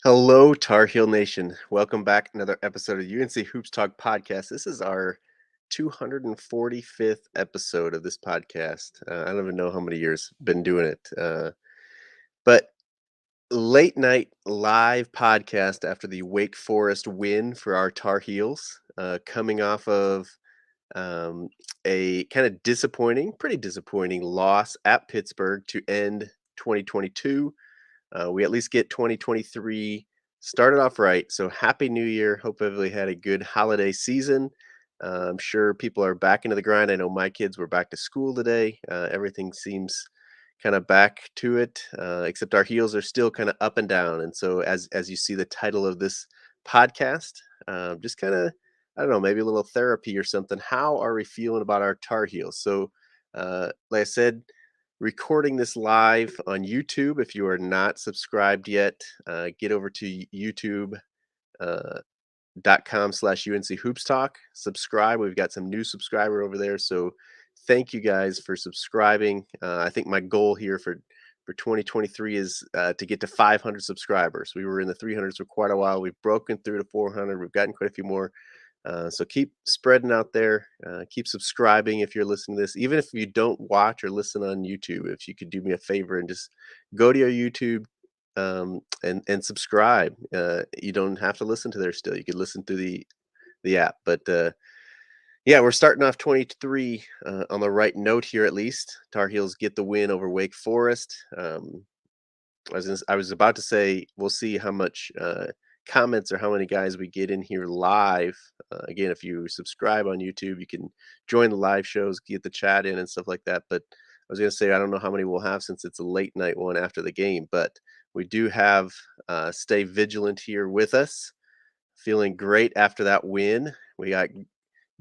Hello, Tar Heel Nation. Welcome back. Another episode of UNC Hoops Talk podcast. This is our 245th episode of this podcast. I don't even know how many years been doing it. But late night live podcast after the Wake Forest win for our Tar Heels, coming off of um, a kind of pretty disappointing loss at Pittsburgh to end 2022. We at least get 2023 started off right. So happy New Year. Hope everybody had a good holiday season. I'm sure people are back into the grind. I know my kids were back to school today. Everything seems kind of back to it, except our heels are still kind of up and down. And so, as you see the title of this podcast, just kind of I don't know, maybe a little therapy or something. How are we feeling about our Tar Heels? So, like I said, recording this live on YouTube. If you are not subscribed yet, get over to YouTube. .com/UNC Hoops Talk. Subscribe. We've got some new subscriber over there. So thank you guys for subscribing. I think my goal here for 2023 is to get to 500 subscribers. We were in the 300s for quite a while. We've broken through to 400. We've gotten quite a few more. So keep spreading out there. Keep subscribing if you're listening to this. Even if you don't watch or listen on YouTube, if you could do me a favor and just go to your YouTube and subscribe. You don't have to listen to there still. You could listen through the app. But yeah, we're starting off 23 on the right note here at least. Tar Heels get the win over Wake Forest. I was about to say we'll see how much comments or how many guys we get in here live. Again, if you subscribe on YouTube, you can join the live shows, get the chat in and stuff like that. But I was going to say I don't know how many we'll have since it's a late night one after the game, but we do have Stay Vigilant here with us. Feeling great after that win. We got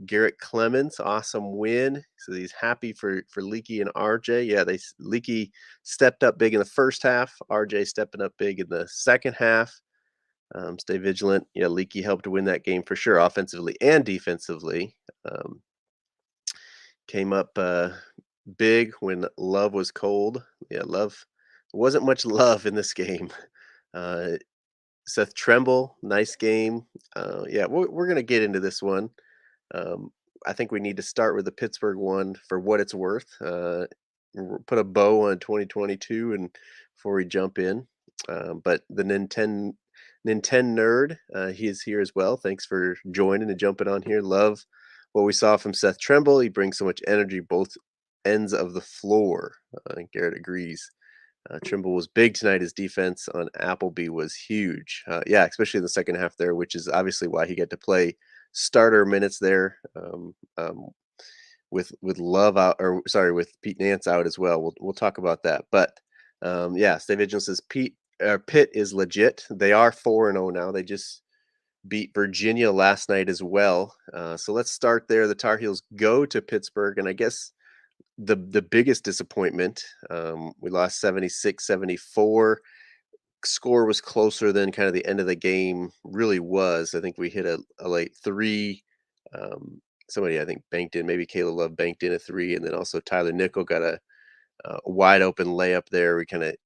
Garrett Clemens, awesome win. So he's happy for Leaky and RJ. Yeah, Leaky stepped up big in the first half. RJ stepping up big in the second half. Stay vigilant. Yeah, Leaky helped to win that game for sure, offensively and defensively. Um, Came up big when Love was cold. Yeah, Love wasn't much love in this game. Uh, Seth Tremble, nice game. Yeah, we're gonna get into this one. Um, I think we need to start with the Pittsburgh one for what it's worth. Put a bow on 2022 and before we jump in. But the Nintendo nerd, he is here as well. Thanks for joining and jumping on here. Love what we saw from Seth Tremble. He brings so much energy both ends of the floor. I think Garrett agrees. Trimble was big tonight. His defense on Appleby was huge. Yeah, especially in the second half there, which is obviously why he got to play starter minutes there. With Love out, or sorry, with Pete Nance out as well. We'll talk about that. But yeah, Stay Vigilant says Pitt is legit. They are 4-0 now. They just beat Virginia last night as well. So let's start there. The Tar Heels go to Pittsburgh, and I guess the biggest disappointment, we lost 76-74. Score was closer than kind of the end of the game really was. I think we hit a late three. Somebody I think banked in, maybe Kayla Love banked in a three, and then also Tyler Nickel got a wide open layup there. We kind of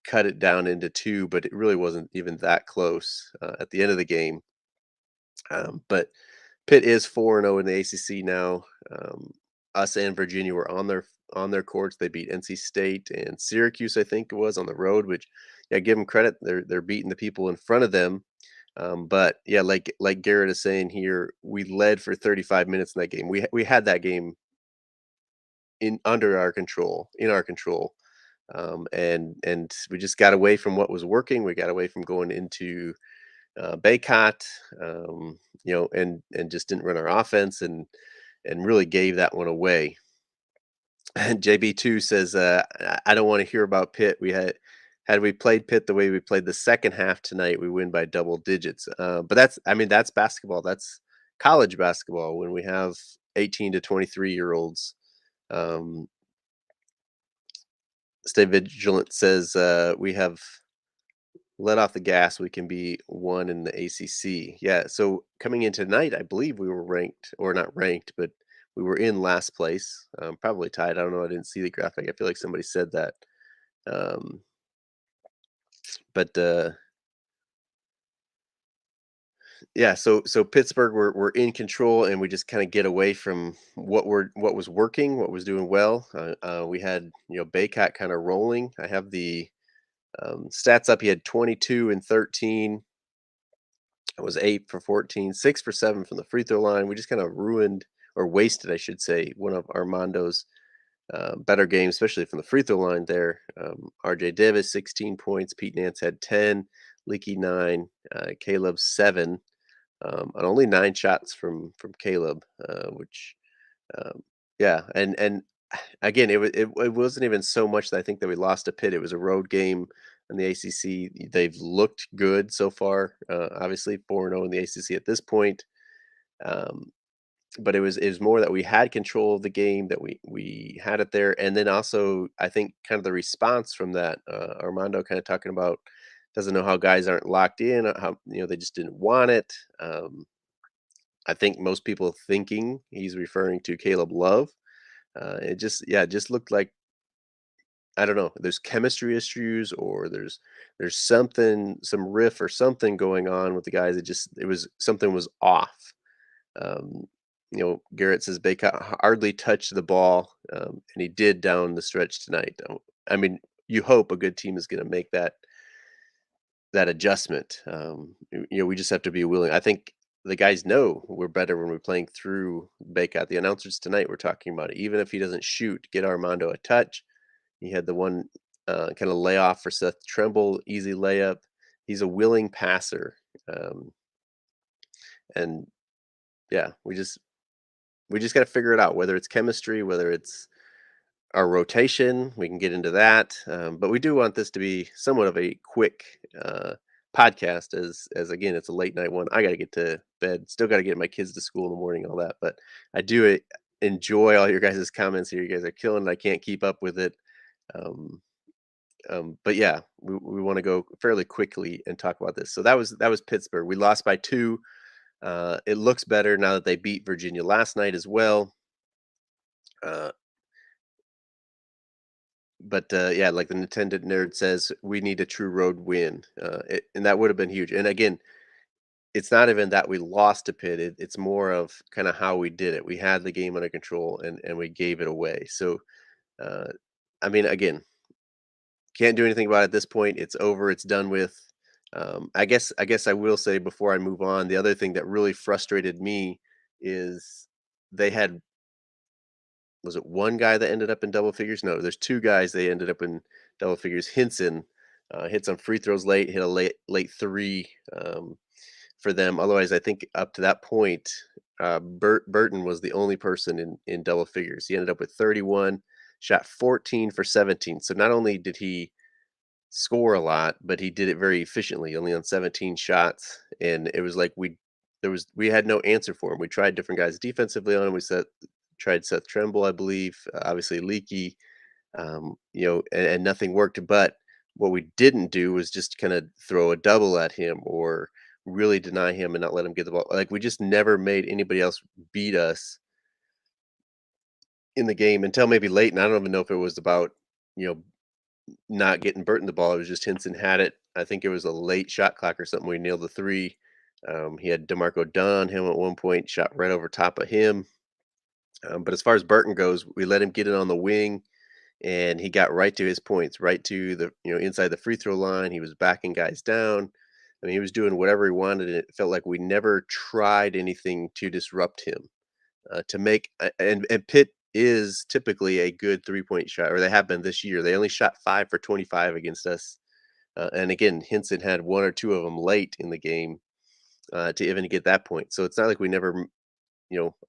cut it down into two, but it really wasn't even that close at the end of the game. But Pitt is 4-0 in the ACC now. Us and Virginia were on their courts. They beat NC State and Syracuse, I think it was, on the road. Which, yeah, give them credit. They're beating the people in front of them. But yeah, like Garrett is saying here, we led for 35 minutes in that game. We had that game in our control, and we just got away from what was working. We got away from going into Baycott, and just didn't run our offense and really gave that one away. And JB2 says, I don't want to hear about Pitt. Had we played Pitt the way we played the second half tonight, we win by double digits. But that's basketball. That's college basketball when we have 18 to 23-year-olds. Um, Stay Vigilant says we have let off the gas. We can be one in the ACC. Yeah. So coming in tonight, I believe we were ranked, or not ranked, but we were in last place, probably tied. I don't know. I didn't see the graphic. I feel like somebody said that. Um, but Yeah, so Pittsburgh we're in control, and we just kind of get away from what was working, what was doing well. We had Baycott kind of rolling. I have the stats up. He had 22 and 13. It was 8 for 14, 6 for 7 from the free throw line. We just kind of ruined or wasted, I should say, one of Armando's better games, especially from the free throw line there. RJ Davis, 16 points. Pete Nance had 10. Leaky 9. Caleb 7. On only 9 shots from Caleb, which yeah, and again, it wasn't even so much that I think that we lost to Pitt. It was a road game in the ACC. They've looked good so far. Obviously, 4-0 in the ACC at this point. Um, but it was more that we had control of the game, that we had it there, and then also I think kind of the response from that. Armando kind of talking about doesn't know how guys aren't locked in, how they just didn't want it. I think most people thinking he's referring to Caleb Love. It just yeah, it just looked like I don't know. There's chemistry issues, or there's something, some riff or something going on with the guys. It was something was off. Um, Garrett says Baycott hardly touched the ball, and he did down the stretch tonight. I mean, you hope a good team is going to make that adjustment. We just have to be willing. I think the guys know we're better when we're playing through Baycott. The announcers tonight were talking about it. Even if he doesn't shoot, get Armando a touch. He had the one kind of layoff for Seth Tremble, easy layup. He's a willing passer, and yeah, we just got to figure it out. Whether it's chemistry, whether it's our rotation, we can get into that. But we do want this to be somewhat of a quick podcast, as again, it's a late night one. I got to get to bed. Still got to get my kids to school in the morning, all that. But I do enjoy all your guys' comments here. You guys are killing it. I can't keep up with it. Um, but yeah, we want to go fairly quickly and talk about this. So that was Pittsburgh. We lost by 2. It looks better now that they beat Virginia last night as well. Uh, but yeah, like the Nintendo nerd says, we need a true road win, and that would have been huge. And again, it's not even that we lost to Pitt. It's more of kind of how we did it. We had the game under control, and we gave it away. So uh, I mean, again, can't do anything about it at this point. It's over. It's done with. I guess I will say before I move on, the other thing that really frustrated me is they had was it one guy that ended up in double figures? No, there's 2 guys they ended up in double figures. Hinson hit some free throws late, hit a late 3 for them. Otherwise, I think up to that point, Burton was the only person in double figures. He ended up with 31, shot 14 for 17. So not only did he score a lot, but he did it very efficiently, only on 17 shots. And it was like we had no answer for him. We tried different guys defensively on him. Tried Seth Tremble, I believe, obviously Leaky, and nothing worked. But what we didn't do was just kind of throw a double at him or really deny him and not let him get the ball. Like we just never made anybody else beat us in the game until maybe late. And I don't even know if it was about, you know, not getting Burton the ball. It was just Hinson had it. I think it was a late shot clock or something. We nailed the 3. He had DeMarco Dunn, him at one point, shot right over top of him. But as far as Burton goes, we let him get it on the wing, and he got right to his points, right to the inside the free throw line. He was backing guys down. I mean, he was doing whatever he wanted, and it felt like we never tried anything to disrupt him. To make and Pitt is typically a good 3-point shot, or they have been this year. They only shot 5 for 25 against us, and again, Hinson had 1 or 2 of them late in the game to even get that point. So it's not like we never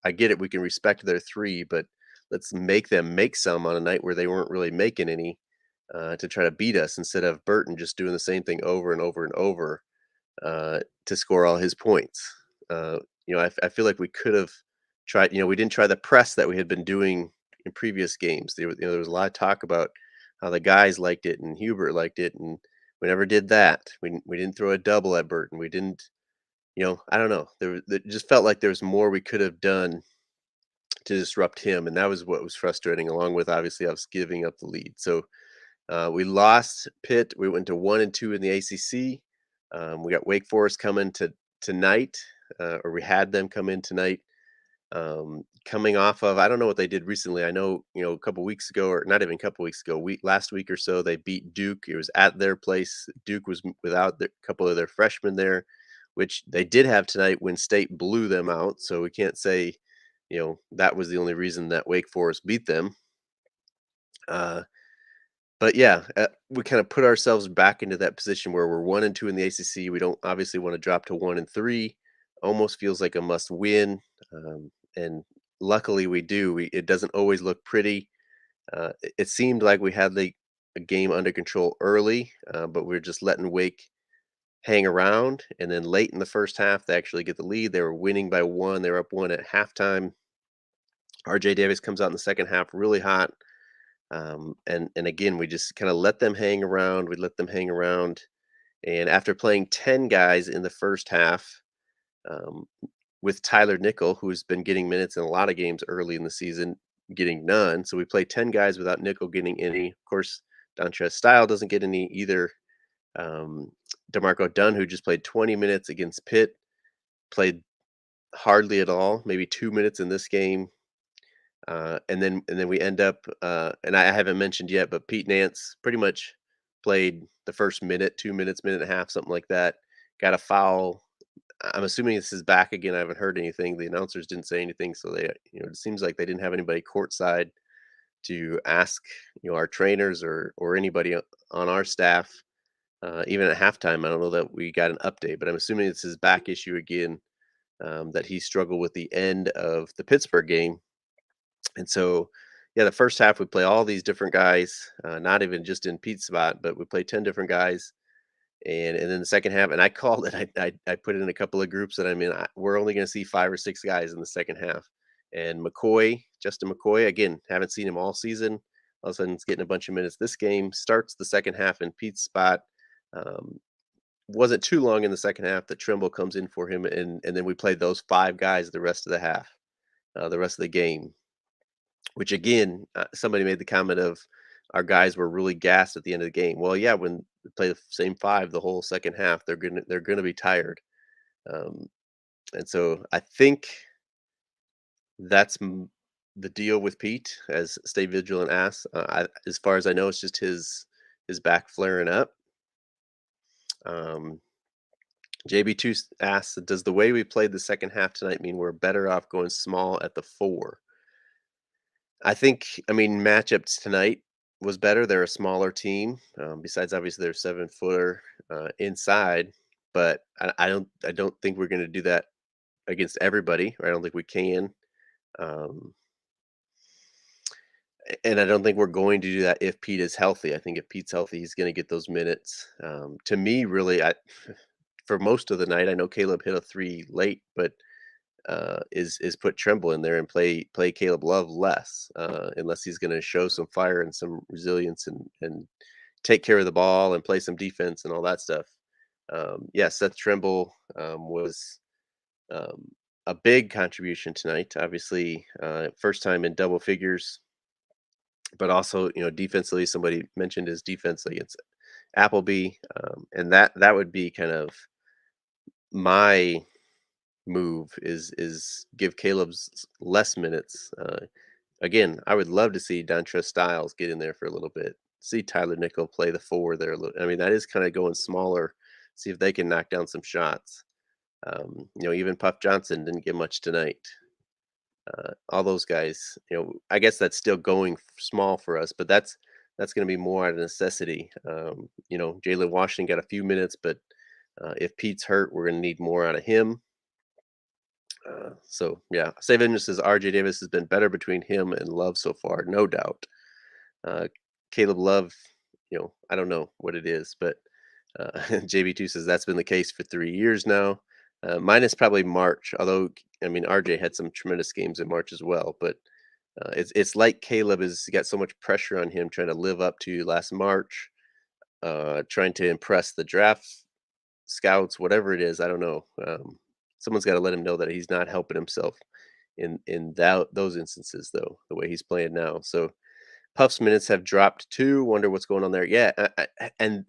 I get it. We can respect their 3, but let's make them make some on a night where they weren't really making any to try to beat us instead of Burton just doing the same thing over and over and over to score all his points. I feel like we could have tried. We didn't try the press that we had been doing in previous games. There was a lot of talk about how the guys liked it and Hubert liked it, and we never did that. We didn't throw a double at Burton. We didn't. I don't know. It just felt like there was more we could have done to disrupt him, and that was what was frustrating. Along with obviously us giving up the lead, so we lost Pitt. We went to 1-2 in the ACC. We got Wake Forest coming tonight, or we had them come in tonight. Coming off of, I don't know what they did recently. I know, a couple weeks ago, or not even a couple weeks ago, last week or so, they beat Duke. It was at their place. Duke was without a couple of their freshmen there, which they did have tonight when State blew them out. So we can't say, that was the only reason that Wake Forest beat them. Uh, but yeah, we kind of put ourselves back into that position where we're 1-2 in the ACC. We don't obviously want to drop to 1-3. Almost feels like a must win, and luckily we do. It doesn't always look pretty. It seemed like we had a game under control early, but we are just letting Wake hang around. And then late in the first half, they actually get the lead. They were winning by one. They were up one at halftime. RJ Davis comes out in the second half really hot. And again, we just kind of let them hang around. We let them hang around. And after playing 10 guys in the first half, um, with Tyler Nickel, who's been getting minutes in a lot of games early in the season, getting none. So we play 10 guys without Nickel getting any. Of course, Dontrez Style doesn't get any either. Um, DeMarco Dunn, who just played 20 minutes against Pitt, played hardly at all, maybe 2 minutes in this game. And then we end up, and I haven't mentioned yet, but Pete Nance pretty much played the first minute, 2 minutes, minute and a half, something like that. Got a foul. I'm assuming this is back again. I haven't heard anything. The announcers didn't say anything, so it seems like they didn't have anybody courtside to ask, our trainers or anybody on our staff, even at halftime. I don't know that we got an update, but I'm assuming it's his back issue again, that he struggled with the end of the Pittsburgh game. And so, yeah, the first half we play all these different guys, not even just in Pete's spot, but we play 10 different guys. And then the second half, and I called it. I put it in a couple of groups that I'm in. We're only going to see 5 or 6 guys in the second half. And Justin McCoy, again, haven't seen him all season. All of a sudden, he's getting a bunch of minutes. This game starts the second half in Pete's spot. Um, wasn't too long in the second half that Trimble comes in for him, and then we played those 5 guys the rest of the half, the rest of the game. Which again, somebody made the comment of our guys were really gassed at the end of the game. Well, yeah, when they play the same 5 the whole second half, they're gonna be tired. Um, and so I think that's the deal with Pete, as Stay Vigilant asks. As far as I know, it's just his back flaring up. Um, JB2 asks, does the way we played the second half tonight mean we're better off going small at the 4? I mean, matchups tonight was better. They're a smaller team. Besides, obviously, they're 7-footer inside, but I don't think we're going to do that against everybody. Or I don't think we can, um, and I don't think we're going to do that if Pete is healthy. I think if Pete's healthy, he's going to get those minutes. To me, really, for most of the night, I know Caleb hit a 3 late, but is put Tremble in there and play Caleb Love less, unless he's going to show some fire and some resilience and take care of the ball and play some defense and all that stuff. Yeah, Seth Tremble was um, a big contribution tonight. Obviously, first time in double figures, but also defensively, somebody mentioned his defense against Appleby, and that would be kind of my move is give Caleb's less minutes. Again, I would love to see Dontrez Styles get in there for a little bit. See Tyler Nickel play the 4 there. I mean, that is kind of going smaller. See if they can knock down some shots. Even Puff Johnson didn't get much tonight. All those guys, I guess that's still going small for us, but that's going to be more out of necessity. Jalen Washington got a few minutes, but if Pete's hurt, we're going to need more out of him. So yeah, Save Vengeance says RJ Davis has been better between him and Love so far, no doubt. Uh, Caleb Love, I don't know what it is, but JB2 says that's been the case for 3 years now. Minus probably March, although I mean RJ had some tremendous games in March as well. But it's like Caleb has got so much pressure on him trying to live up to last March, trying to impress the draft scouts, whatever it is. I don't know. Someone's got to let him know that he's not helping himself in those instances, though, the way he's playing now. So Puff's minutes have dropped too. Wonder what's going on there. Yeah, and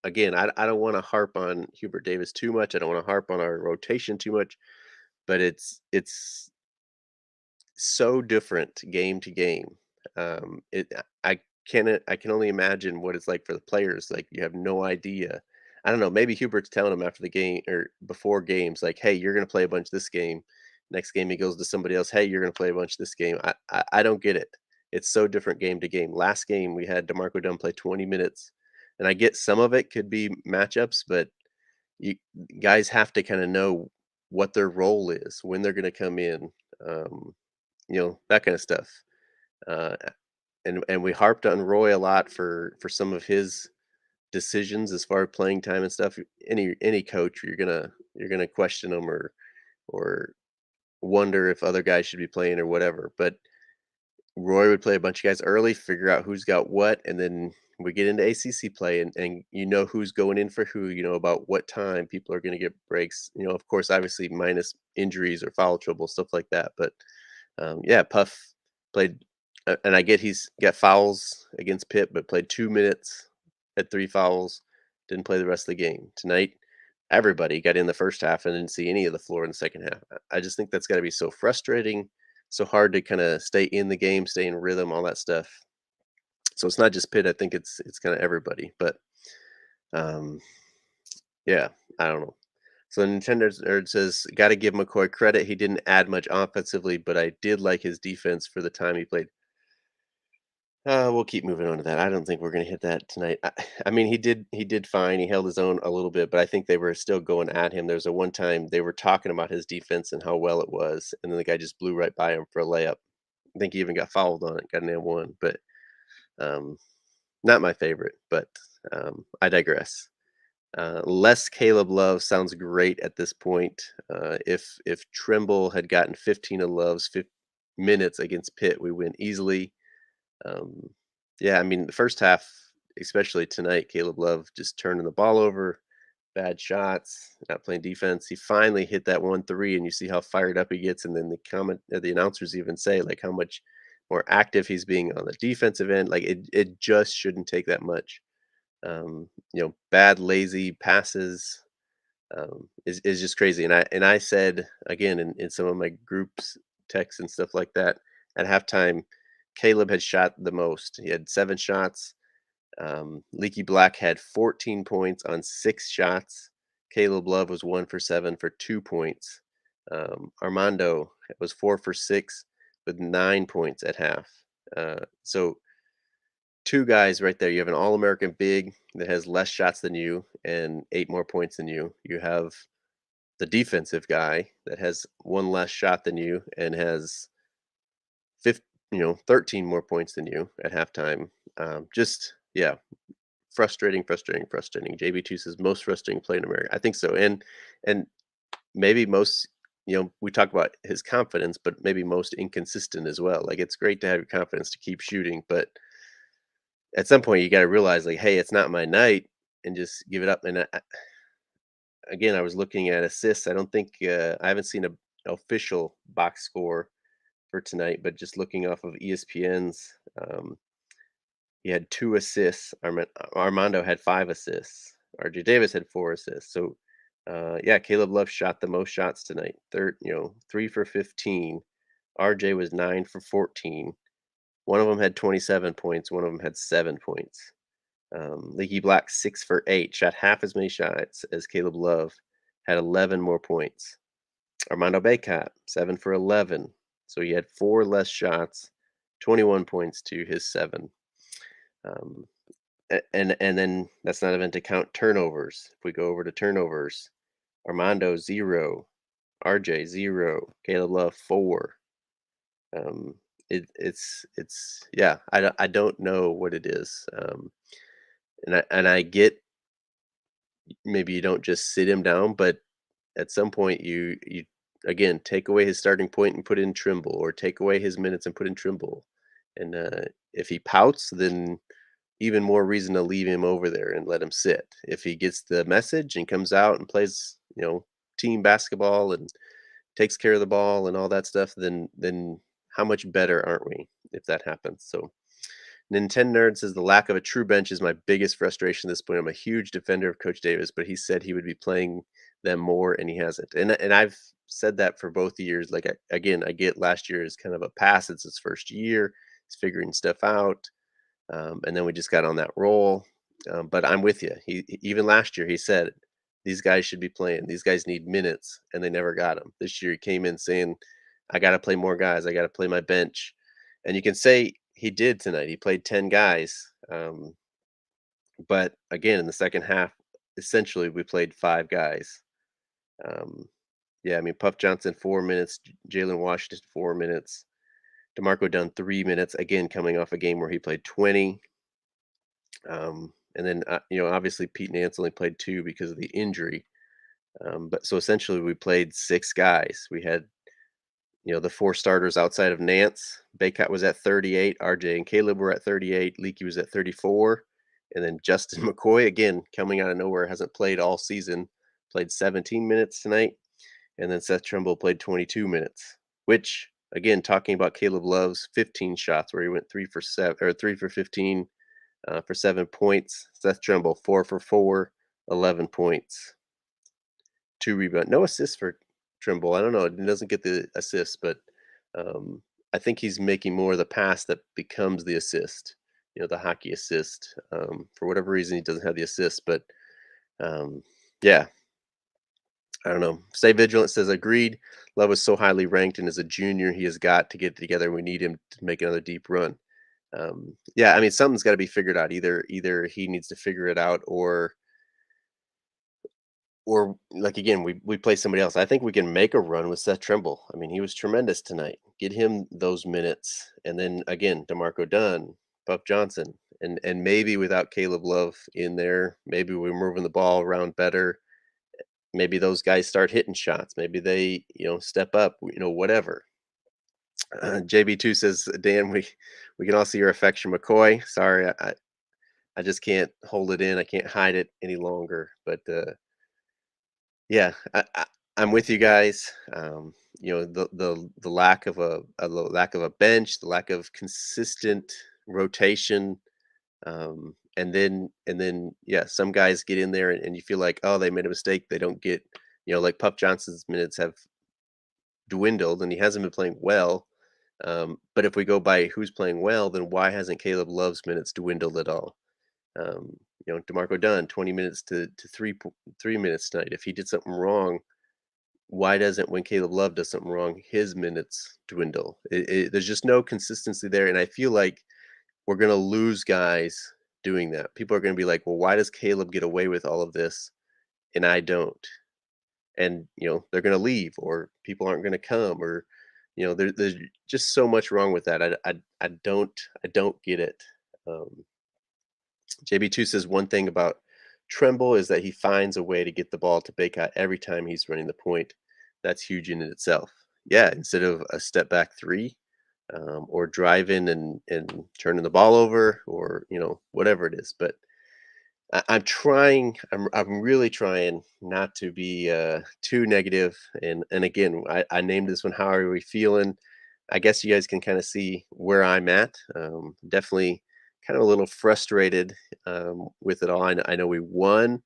again, I don't want to harp on Hubert Davis too much. I don't want to harp on our rotation too much, but it's so different game to game. I I can only imagine what it's like for the players. Like you have no idea. I don't know. Maybe Hubert's telling them after the game or before games, like, "Hey, you're going to play a bunch this game." Next game, he goes to somebody else. "Hey, you're going to play a bunch this game." I don't get it. It's so different game to game. Last game, we had Demarco Dunn play 20 minutes, and I get some of it could be matchups, but you guys have to kind of know what their role is, when they're going to come in. Um, that kind of stuff. Uh, and we harped on Roy a lot for some of his decisions as far as playing time and stuff. Any coach, you're gonna question them or wonder if other guys should be playing or whatever. But Roy would play a bunch of guys early, figure out who's got what, and then we get into ACC play, and you know who's going in for who. You know about what time people are going to get breaks. Of course, obviously minus injuries or foul trouble, stuff like that. But yeah, Puff played, and I get he's got fouls against Pitt, but played 2 minutes, had 3 fouls, didn't play the rest of the game. Tonight, everybody got in the first half and didn't see any of the floor in the second half. I just think that's got to be so frustrating, so hard to kind of stay in the game, stay in rhythm, all that stuff. So it's not just Pitt. I think it's kind of everybody. But um, yeah, I don't know. So Nintendo Nerd says, "Got to give McCoy credit. He didn't add much offensively, but I did like his defense for the time he played." We'll keep moving on to that. I don't think we're gonna hit that tonight. I mean, he did fine. He held his own a little bit, but I think they were still going at him. There's a one time they were talking about his defense and how well it was, and then the guy just blew right by him for a layup. I think he even got fouled on it, got an and one, but um, not my favorite. But I digress. Less Caleb Love sounds great at this point. If Trimble had gotten 15 of Love's minutes against Pitt, we win easily. Um, yeah, I mean, the first half, especially tonight, Caleb Love just turning the ball over, bad shots, not playing defense. He finally hit that 1 3, and you see how fired up he gets. And then the announcers even say like how much more active he's being on the defensive end. Like it just shouldn't take that much. Bad lazy passes is just crazy. And I said again in some of my groups texts and stuff like that at halftime, Caleb had shot the most. He had 7 shots. Leaky Black had 14 points on 6 shots. Caleb Love was 1 for 7 for 2 points. Armando was 4 for 6 with 9 points at half. So two guys right there. You have an All-American big that has less shots than you and 8 more points than you. You have the defensive guy that has one less shot than you and has 13 more points than you at halftime. Just yeah, frustrating, frustrating, frustrating. JB2 says most frustrating play in America. I think so, and maybe most. We talk about his confidence, but maybe most inconsistent as well. Like it's great to have your confidence to keep shooting, but at some point you got to realize like, hey, it's not my night, and just give it up. And again, I was looking at assists. I don't think I haven't seen a official box score for tonight, but just looking off of ESPN's, he had 2 assists. Armando had 5 assists. RJ Davis had 4 assists. So, yeah, Caleb Love shot the most shots tonight. 3 for 15. RJ was 9 for 14. One of them had 27 points. One of them had 7 points. Leaky Black 6 for 8, shot half as many shots as Caleb Love, had 11 more points. Armando Baycott 7 for 11, so he had 4 less shots, 21 points to his 7. Um, and then that's not even to count turnovers. If we go over to turnovers, Armando 0, RJ 0, Caleb Love 4. Um, it's yeah. I don't know what it is. And I get maybe you don't just sit him down, but at some point you again take away his starting point and put in Trimble, or take away his minutes and put in Trimble. And if he pouts, then even more reason to leave him over there and let him sit. If he gets the message and comes out and plays, team basketball and takes care of the ball and all that stuff, then how much better aren't we if that happens? So Nintendo Nerd says the lack of a true bench is my biggest frustration at this point. I'm a huge defender of Coach Davis, but he said he would be playing them more, and he hasn't. And I've said that for both years. Like again, I get last year is kind of a pass. It's his first year. He's figuring stuff out, and then we just got on that roll. But I'm with you. Even last year he said these guys should be playing. These guys need minutes, and they never got them. This year he came in saying, "I got to play more guys. I got to play my bench." And you can say he did tonight. He played 10 guys. But again, in the second half, essentially we played 5 guys. Um, yeah, I mean, Puff Johnson 4 minutes, Jalen Washington 4 minutes, DeMarco Dunn 3 minutes. Again, coming off a game where he played 20. And then obviously Pete Nance only played 2 because of the injury. But so essentially we played 6 guys. We had the 4 starters outside of Nance. Baycott was at 38. RJ and Caleb were at 38. Leaky was at 34. And then Justin McCoy, again, coming out of nowhere, hasn't played all season, played 17 minutes tonight. And then Seth Trimble played 22 minutes, which, again, talking about Caleb Love's 15 shots where he went 3 for 7 or 3 for 15 for 7 points. Seth Trimble, 4 for 4, 11 points, 2 rebounds. No assists for Trimble. I don't know. He doesn't get the assist, but I think he's making more of the pass that becomes the assist. The hockey assist. For whatever reason, he doesn't have the assist, but yeah, I don't know. Stay vigilant says agreed. Love is so highly ranked, and as a junior, he has got to get it together. We need him to make another deep run. Yeah, I mean, something's got to be figured out. Either he needs to figure it out, or like again, we play somebody else. I think we can make a run with Seth Trimble. I mean, he was tremendous tonight. Get him those minutes, and then again, DeMarco Dunn, Puff Johnson, and maybe without Caleb Love in there, maybe we're moving the ball around better. Maybe those guys start hitting shots. Maybe they step up. Whatever. JB2 says, Dan, we can all see your affection, McCoy. Sorry, I just can't hold it in. I can't hide it any longer. But yeah, I'm with you guys. The lack of a bench, the lack of consistent rotation, and then yeah, some guys get in there and you feel like, oh, they made a mistake. They don't get, like Pup Johnson's minutes have dwindled, and he hasn't been playing well. But if we go by who's playing well, then why hasn't Caleb Love's minutes dwindled at all? DeMarco Dunn, 20 minutes to 3 minutes tonight. If he did something wrong, why doesn't when Caleb Love does something wrong, his minutes dwindle? There's just no consistency there, and I feel like we're gonna lose guys doing that. People are gonna be like, "Well, why does Caleb get away with all of this and I don't?" And they're gonna leave, or people aren't gonna come, or there's just so much wrong with that. I don't get it. Um, JB2 says one thing about Tremble is that he finds a way to get the ball to Baycott every time he's running the point. That's huge in itself. Yeah, instead of a step back three, or driving and turning the ball over, or whatever it is. But I'm trying. I'm really trying not to be too negative. And again, I named this one. How are we feeling? I guess you guys can kind of see where I'm at. Definitely kind of a little frustrated with it all. I know we won.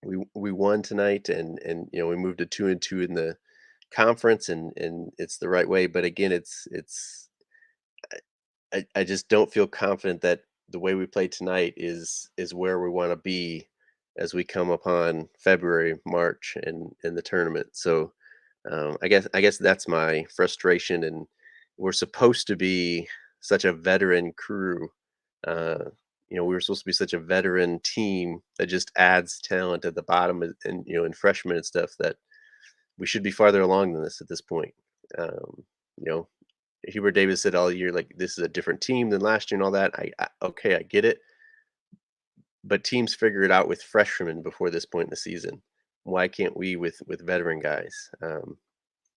We won tonight, and we moved to 2-2 in the conference, and it's the right way. But again, I just don't feel confident that the way we play tonight is where we want to be as we come upon February, March, and the tournament. So I guess that's my frustration. And we're supposed to be such a veteran crew. Uh, we were supposed to be such a veteran team that just adds talent at the bottom, and freshmen and stuff, that we should be farther along than this at this point. Um, you know, Hubert Davis said all year, like, this is a different team than last year and all that. Okay, I get it, but teams figure it out with freshmen before this point in the season. Why can't we with veteran guys?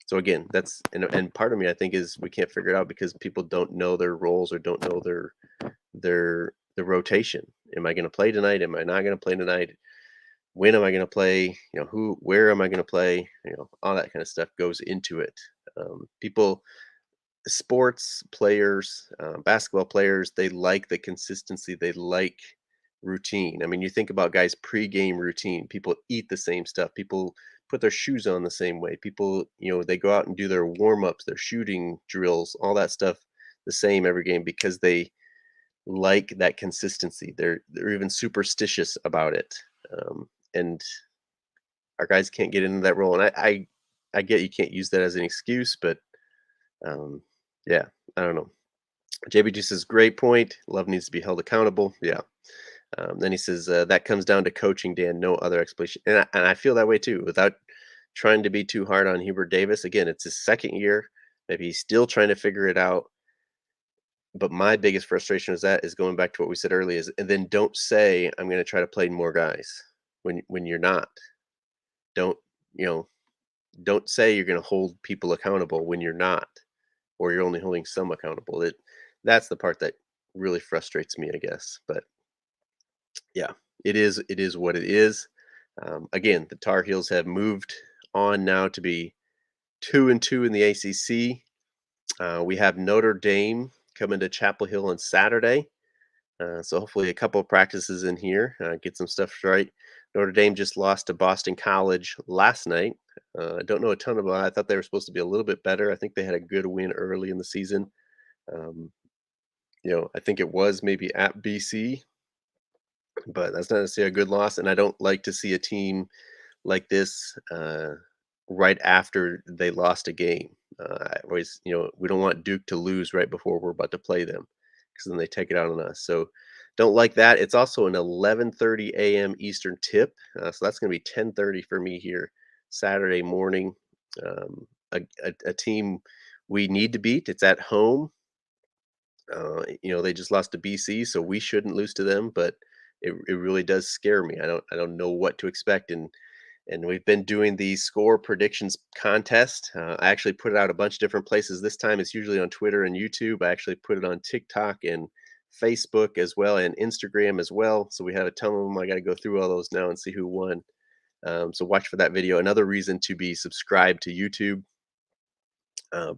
So again, that's and part of me I think is we can't figure it out because people don't know their roles or don't know their rotation. Am I going to play tonight? Am I not going to play tonight? When am I going to play? Where am I going to play? All that kind of stuff goes into it. People sports players, basketball players, they like the consistency. They like routine. I mean, you think about guys' pregame routine. People eat the same stuff. People put their shoes on the same way. People, they go out and do their warm ups, their shooting drills, all that stuff the same every game because they like that consistency. They're even superstitious about it. And our guys can't get into that role. And I get you can't use that as an excuse, but um, yeah, I don't know. JBG says, great point. Love needs to be held accountable. Yeah. Then he says, that comes down to coaching, Dan. No other explanation. And I feel that way too, without trying to be too hard on Hubert Davis. Again, it's his second year. Maybe he's still trying to figure it out. But my biggest frustration is going back to what we said earlier is, and then don't say, I'm going to try to play more guys when you're not. Don't, you know, don't say you're going to hold people accountable when you're not, or you're only holding some accountable. That's the part that really frustrates me, I guess. But yeah, it is what it is. Again, the Tar Heels have moved on now to be 2-2 in the ACC. We have Notre Dame coming to Chapel Hill on Saturday. So hopefully a couple of practices in here, get some stuff right. Notre Dame just lost to Boston College last night. I don't know a ton about it. I thought they were supposed to be a little bit better. I think they had a good win early in the season. Um, I think it was maybe at BC, but that's not necessarily a good loss. And I don't like to see a team like this right after they lost a game. I always, we don't want Duke to lose right before we're about to play them because then they take it out on us. So don't like that. It's also an 11:30 a.m. Eastern tip, so that's going to be 10:30 for me here Saturday morning. A team we need to beat. It's at home. They just lost to BC, so we shouldn't lose to them. But it really does scare me. I don't know what to expect, and we've been doing the score predictions contest. I actually put it out a bunch of different places. This time it's usually on Twitter and YouTube. I actually put it on TikTok and Facebook as well, and Instagram as well. So we have a ton of them. I got to go through all those now and see who won. So watch for that video. Another reason to be subscribed to YouTube.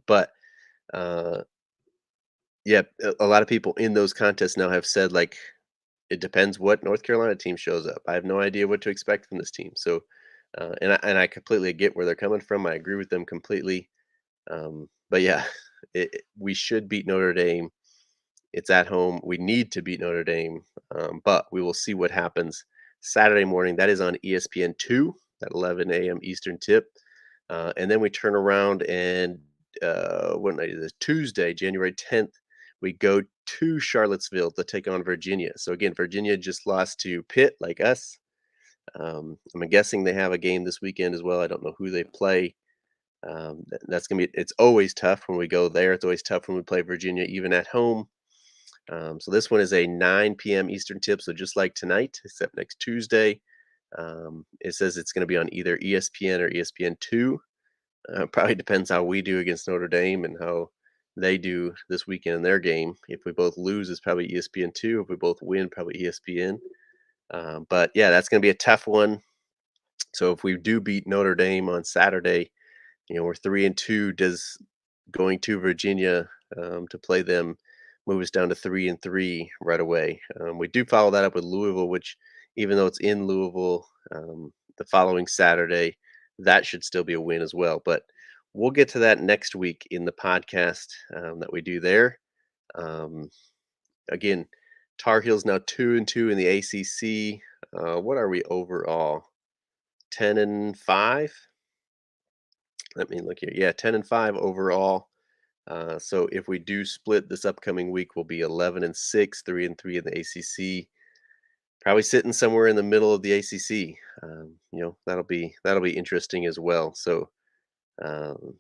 But uh, yeah, a lot of people in those contests now have said like it depends what North Carolina team shows up. I have no idea what to expect from this team. So, and I completely get where they're coming from. I agree with them completely. But yeah, we should beat Notre Dame. It's at home. We need to beat Notre Dame, but we will see what happens Saturday morning. That is on ESPN2 at 11 a.m. Eastern tip. And then we turn around and what night is it? Tuesday, January 10th, we go to Charlottesville to take on Virginia. So again, Virginia just lost to Pitt, like us. I'm guessing they have a game this weekend as well. I don't know who they play. That's gonna be. It's always tough when we go there. It's always tough when we play Virginia, even at home. So this one is a 9 p.m. Eastern tip. So just like tonight, except next Tuesday. It says it's going to be on either ESPN or ESPN2. Probably depends how we do against Notre Dame and how they do this weekend in their game. If we both lose, it's probably ESPN2. If we both win, probably ESPN. But yeah, that's going to be a tough one. So if we do beat Notre Dame on Saturday, we're 3-2. Does going to Virginia to play them move us down to 3-3 right away? We do follow that up with Louisville, which even though it's in Louisville the following Saturday, that should still be a win as well. But we'll get to that next week in the podcast that we do there. Um, Again, Tar Heels now 2-2 in the ACC. What are we overall? 10-5. Let me look here. Yeah, 10-5 overall. So if we do split this upcoming week, we'll be 11-6, 3-3 in the ACC. Probably sitting somewhere in the middle of the ACC. That'll be interesting as well. So um,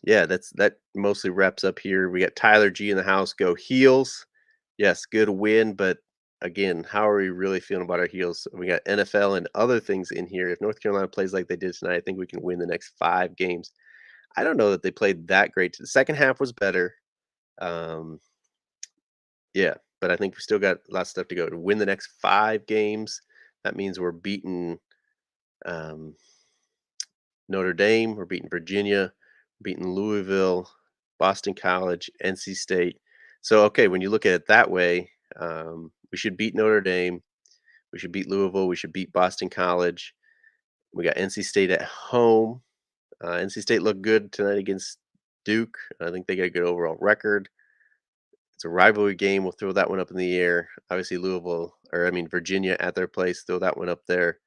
yeah, that mostly wraps up here. We got Tyler G in the house. Go Heels. Yes, good win, but again, how are we really feeling about our Heels? We got NFL and other things in here. If North Carolina plays like they did tonight, I think we can win the next 5 games. I don't know that they played that great. The second half was better. Um, yeah, but I think we still got lots of stuff to go. To win the next 5 games, that means we're beating um, Notre Dame, we're beating Virginia, beating Louisville. Boston College, NC State. So, okay, when you look at it that way, we should beat Notre Dame. We should beat Louisville. We should beat Boston College. We got NC State at home. NC State looked good tonight against Duke. I think they got a good overall record. It's a rivalry game. We'll throw that one up in the air. Obviously, Virginia at their place. Throw that one up there.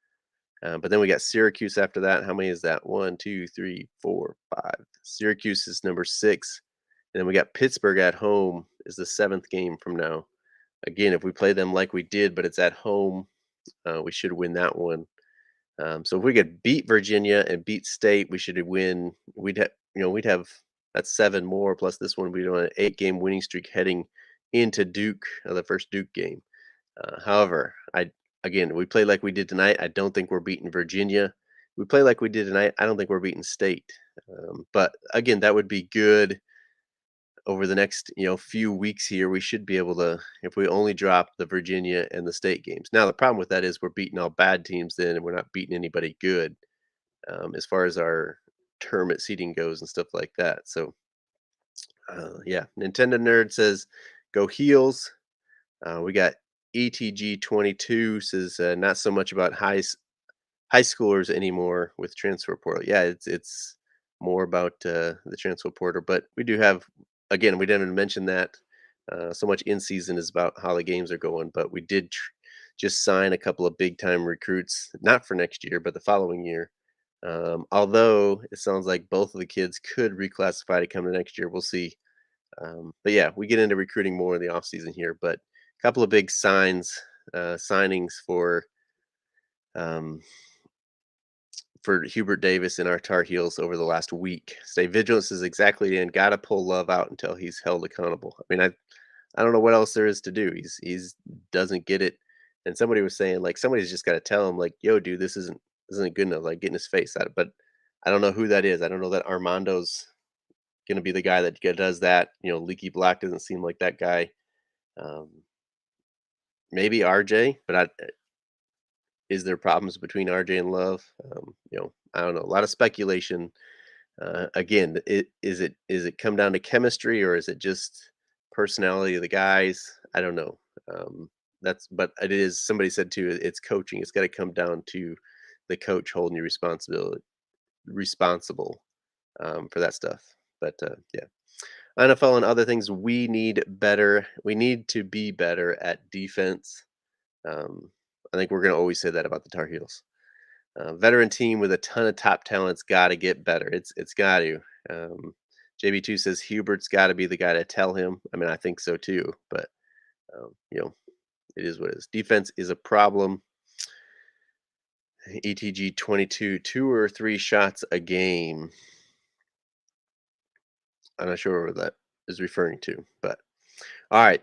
But then we got Syracuse after that. How many is that? One, two, three, four, five. Syracuse is number 6. And then we got Pittsburgh at home is the 7th game from now. Again, if we play them like we did, but it's at home, we should win that one. So if we could beat Virginia and beat State, we should win. We'd have that's 7 more plus this one. We'd on an 8-game winning streak heading into Duke, the first Duke game. However, we play like we did tonight. I don't think we're beating Virginia. We play like we did tonight. I don't think we're beating State. But again, that would be good over the next few weeks here. We should be able to, if we only drop the Virginia and the State games. Now the problem with that is we're beating all bad teams then, and we're not beating anybody good as far as our tournament seeding goes and stuff like that. So yeah, Nintendo Nerd says go Heels. We got ETG22 says not so much about high schoolers anymore with transfer portal. Yeah, it's more about the transfer portal, but we do have, again, we didn't mention that so much in season is about how the games are going, but we did just sign a couple of big time recruits, not for next year, but the following year. Although it sounds like both of the kids could reclassify to come to next year. We'll see. But yeah, we get into recruiting more in the off season here, but a couple of big signings um, for Hubert Davis and our Tar Heels over the last week. Stay vigilant is exactly in. Got to pull Love out until he's held accountable. I mean, I don't know what else there is to do. He's doesn't get it. And somebody was saying like somebody's just got to tell him like, "Yo, dude, this isn't good enough." Like getting his face at it. But I don't know who that is. I don't know that Armando's gonna be the guy that does that. Leaky Black doesn't seem like that guy. Um, maybe RJ, but is there problems between RJ and Love? I don't know. A lot of speculation. Again, is it come down to chemistry or is it just personality of the guys? I don't know. But it is. Somebody said too. It's coaching. It's got to come down to the coach holding you responsible for that stuff. But yeah, NFL and other things. We need better. We need to be better at defense. Um, I think we're going to always say that about the Tar Heels. Veteran team with a ton of top talent's got to get better. It's got to. JB2 says Hubert's got to be the guy to tell him. I mean, I think so too. But it is what it is. Defense is a problem. ETG 22, 2 or 3 shots a game. I'm not sure what that is referring to, but all right.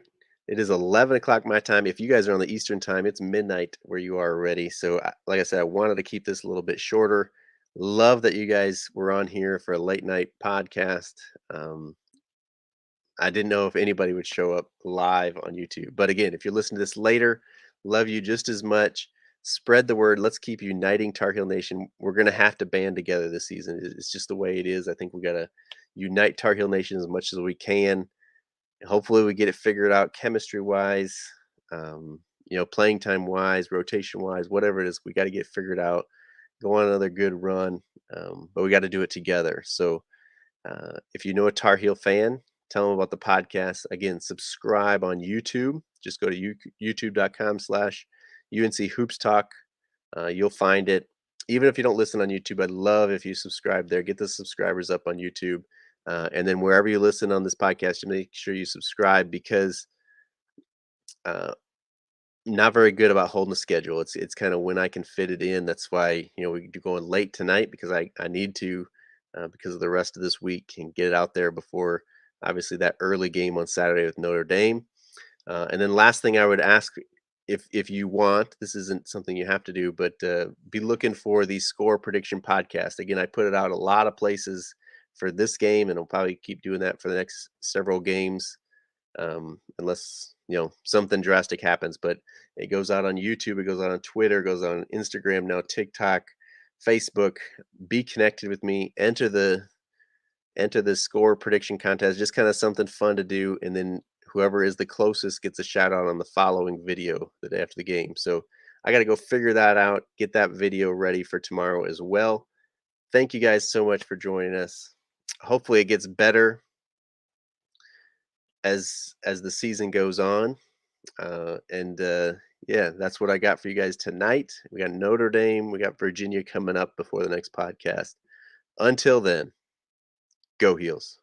It is 11 o'clock my time. If you guys are on the Eastern time, it's midnight where you are already. So, like I said, I wanted to keep this a little bit shorter. Love that you guys were on here for a late night podcast. I didn't know if anybody would show up live on YouTube. But again, if you're listening to this later, love you just as much. Spread the word. Let's keep uniting Tar Heel Nation. We're going to have to band together this season. It's just the way it is. I think we got to unite Tar Heel Nation as much as we can. Hopefully we get it figured out chemistry wise, playing time wise, rotation wise, whatever it is, we got to get figured out, go on another good run. But we got to do it together. So if you know a Tar Heel fan, tell them about the podcast. Again, subscribe on YouTube. Just go to youtube.com/UNC Hoops Talk. You'll find it. Even if you don't listen on YouTube, I'd love if you subscribe there. Get the subscribers up on YouTube. And then wherever you listen on this podcast, you make sure you subscribe because not very good about holding a schedule. It's kind of when I can fit it in. That's why we do going late tonight because I need to because of the rest of this week and get it out there before obviously that early game on Saturday with Notre Dame. And then last thing I would ask, if you want, this isn't something you have to do, but be looking for the score prediction podcast. Again, I put it out a lot of places for this game, and I'll probably keep doing that for the next several games, unless something drastic happens. But it goes out on YouTube, it goes out on Twitter, it goes out on Instagram, now TikTok, Facebook. Be connected with me. Enter the enter the score prediction contest, just kind of something fun to do. And then whoever is the closest gets a shout out on the following video the day after the game. So I got to go figure that out, get that video ready for tomorrow as well. Thank you guys so much for joining us. Hopefully it gets better as the season goes on. And yeah, that's what I got for you guys tonight. We got Notre Dame, we got Virginia coming up before the next podcast. Until then, go Heels.